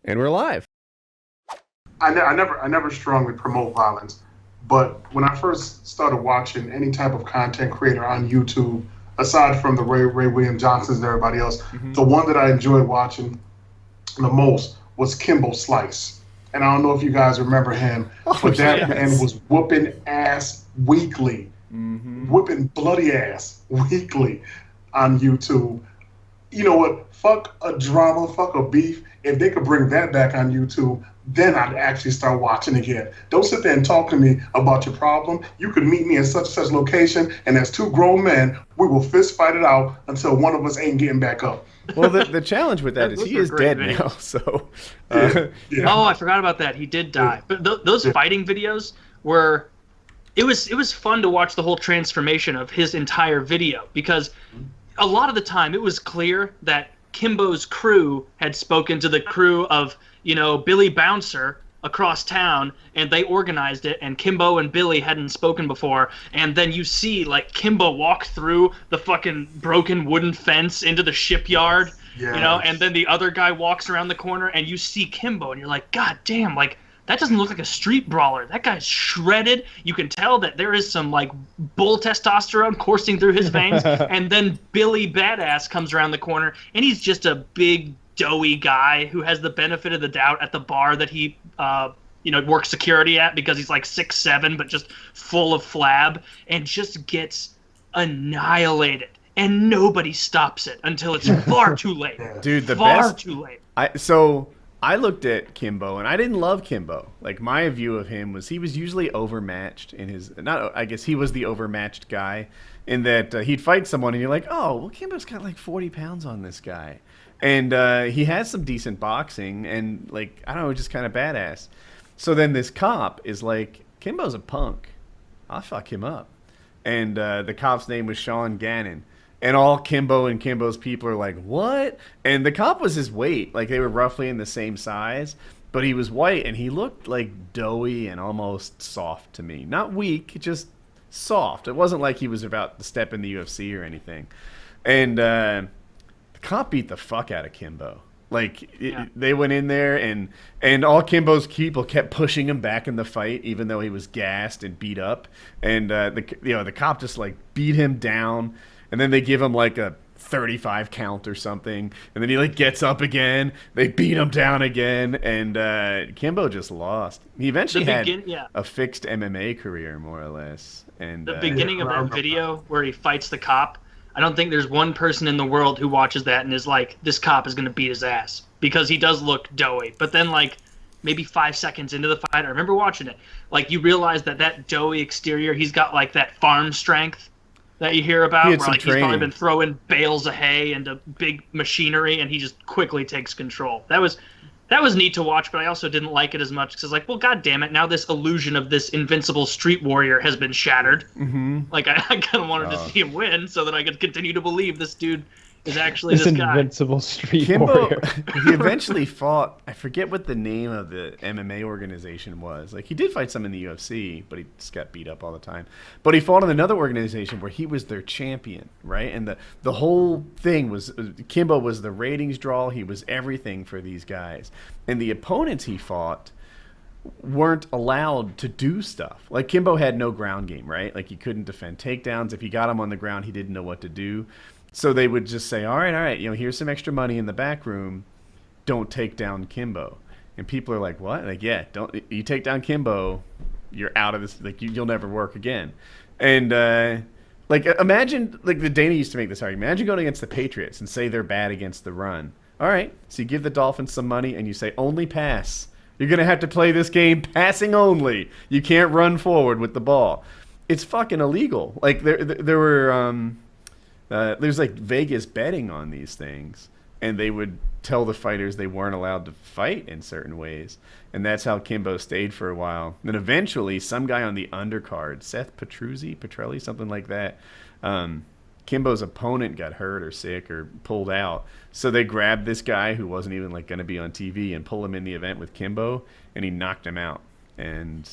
And we're live. I never strongly promote violence, but when I first started watching any type of content creator on YouTube, aside from the Ray William Johnsons and everybody else, the one that I enjoyed watching the most was Kimbo Slice. And I don't know if you guys remember him, but that man was whooping ass weekly, whipping bloody ass weekly on YouTube. You know what? Fuck a drama, fuck a beef. If they could bring that back on YouTube, then I'd actually start watching again. Don't sit there and talk to me about your problem. You could meet me in such and such location, and as two grown men, we will fist fight it out until one of us ain't getting back up. Well, the challenge with that is he is dead now. So, Oh, I forgot about that. He did die. But those fighting videos were. It was fun to watch the whole transformation of his entire video, because a lot of the time it was clear that Kimbo's crew had spoken to the crew of, Billy Bouncer across town, and they organized it, and Kimbo and Billy hadn't spoken before, and then you see, Kimbo walk through the fucking broken wooden fence into the shipyard, and then the other guy walks around the corner, and you see Kimbo, and you're like, God damn, that doesn't look like a street brawler. That guy's shredded. You can tell that there is some, bull testosterone coursing through his veins. And then Billy Badass comes around the corner, and he's just a big, doughy guy who has the benefit of the doubt at the bar that he, works security at, because he's 6'7", but just full of flab, and just gets annihilated. And nobody stops it until it's far too late. Dude, far too late. I looked at Kimbo, and I didn't love Kimbo. My view of him was he was usually overmatched in his... I guess he was the overmatched guy in that he'd fight someone, and you're like, oh, well, Kimbo's got 40 pounds on this guy. And he has some decent boxing, and, I don't know, just kind of badass. So then this cop is like, Kimbo's a punk. I'll fuck him up. And the cop's name was Sean Gannon. And all Kimbo and Kimbo's people are like, what? And the cop was his weight. They were roughly in the same size. But he was white, and he looked, doughy and almost soft to me. Not weak, just soft. It wasn't like he was about to step in the UFC or anything. And the cop beat the fuck out of Kimbo. They went in there, and all Kimbo's people kept pushing him back in the fight, even though he was gassed and beat up. And the cop just, beat him down. And then they give him a 35 count or something, and then he gets up again. They beat him down again, and Kimbo just lost. He eventually had a fixed MMA career, more or less. And the beginning of that video where he fights the cop, I don't think there's one person in the world who watches that and is like, this cop is going to beat his ass, because he does look doughy. But then maybe 5 seconds into the fight, I remember watching it, you realize that doughy exterior, he's got that farm strength that you hear about, where he's probably been throwing bales of hay into big machinery, and he just quickly takes control. That was neat to watch, but I also didn't like it as much, because well, god damn it, now this illusion of this invincible street warrior has been shattered. I kind of wanted to see him win so that I could continue to believe this dude is actually this guy. Invincible street Kimbo, warrior. He eventually fought, I forget what the name of the MMA organization was. He did fight some in the UFC, but he just got beat up all the time. But he fought in another organization where he was their champion, right? And the whole thing was, Kimbo was the ratings draw. He was everything for these guys. And the opponents he fought weren't allowed to do stuff. Kimbo had no ground game, right? He couldn't defend takedowns. If you got him on the ground, he didn't know what to do. So they would just say, all right, here's some extra money in the back room. Don't take down Kimbo. And people are like, what? Don't you take down Kimbo, you're out of this. You'll never work again. And imagine, the Dana used to make this argument. Imagine going against the Patriots and say they're bad against the run. All right, so you give the Dolphins some money and you say only pass. You're gonna have to play this game passing only. You can't run forward with the ball. It's fucking illegal. There were. There's Vegas betting on these things, and they would tell the fighters they weren't allowed to fight in certain ways, and that's how Kimbo stayed for a while. Then eventually, some guy on the undercard, Seth Petrelli, something like that, Kimbo's opponent got hurt or sick or pulled out, so they grabbed this guy who wasn't even going to be on TV and pull him in the event with Kimbo, and he knocked him out. And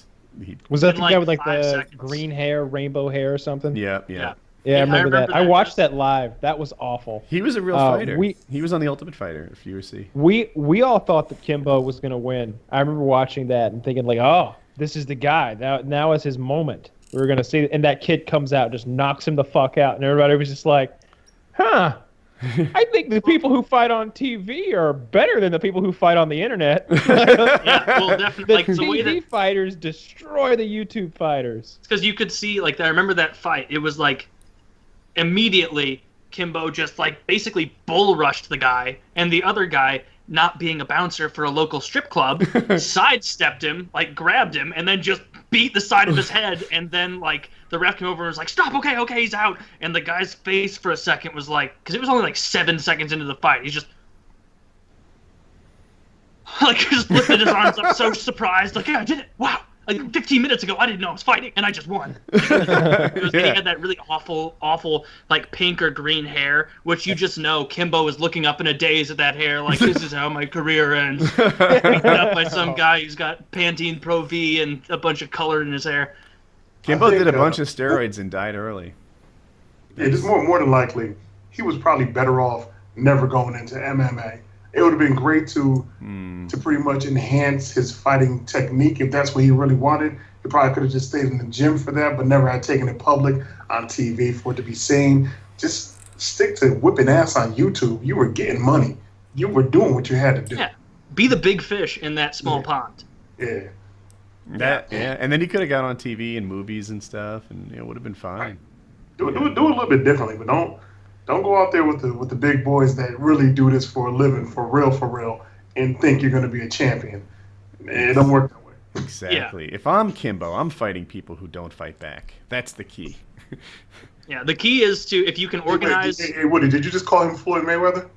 was that the guy with the seconds. green hair, rainbow hair or something? Yeah. Yeah, I I remember that. remember I that. watched that live. That was awful. He was a real fighter. we- He was on the Ultimate Fighter, if you see. We all thought that Kimbo was going to win. I remember watching that and thinking like, oh, this is the guy. Now is his moment. We were going to see it. And that kid comes out, just knocks him the fuck out. And everybody was just like, huh. I think the people who fight on TV are better than the people who fight on the internet. Yeah, well, definitely. The Like the way TV that, fighters destroy the YouTube fighters. because you could see, like, I remember that fight. It was like immediately Kimbo just like basically bull rushed the guy, and the other guy, not being a bouncer for a local strip club, sidestepped him, like grabbed him, and then just beat the side of his head. And then like the ref came over and was like, "Stop! Okay, he's out." And the guy's face for a second was like, because it was only like 7 seconds into the fight, he's just like just lifted his arms up, so surprised, like, "Yeah, I did it! Wow! Like 15 minutes ago, I didn't know I was fighting, and I just won." And he had that really awful, like pink or green hair, which you just know Kimbo is looking up in a daze at that hair, like, this is how my career ends. Beaten up by some guy who's got Pantene Pro V and a bunch of color in his hair. Kimbo think, did a bunch of steroids and died early. Yeah, just more than likely, he was probably better off never going into MMA. It would have been great to pretty much enhance his fighting technique if that's what he really wanted. He probably could have just stayed in the gym for that, but never had taken it public on TV for it to be seen. Just stick to whipping ass on YouTube. You were getting money. You were doing what you had to do. Yeah, be the big fish in that small pond. Yeah. Yeah, and then he could have got on TV and movies and stuff, and it would have been fine. Right. Do it a little bit differently, but don't go out there with the big boys that really do this for a living, for real, and think you're going to be a champion. It don't work that way. Exactly. Yeah. If I'm Kimbo, I'm fighting people who don't fight back. That's the key. Yeah, the key is to, if you can organize. Hey, Woody, did you just call him Floyd Mayweather?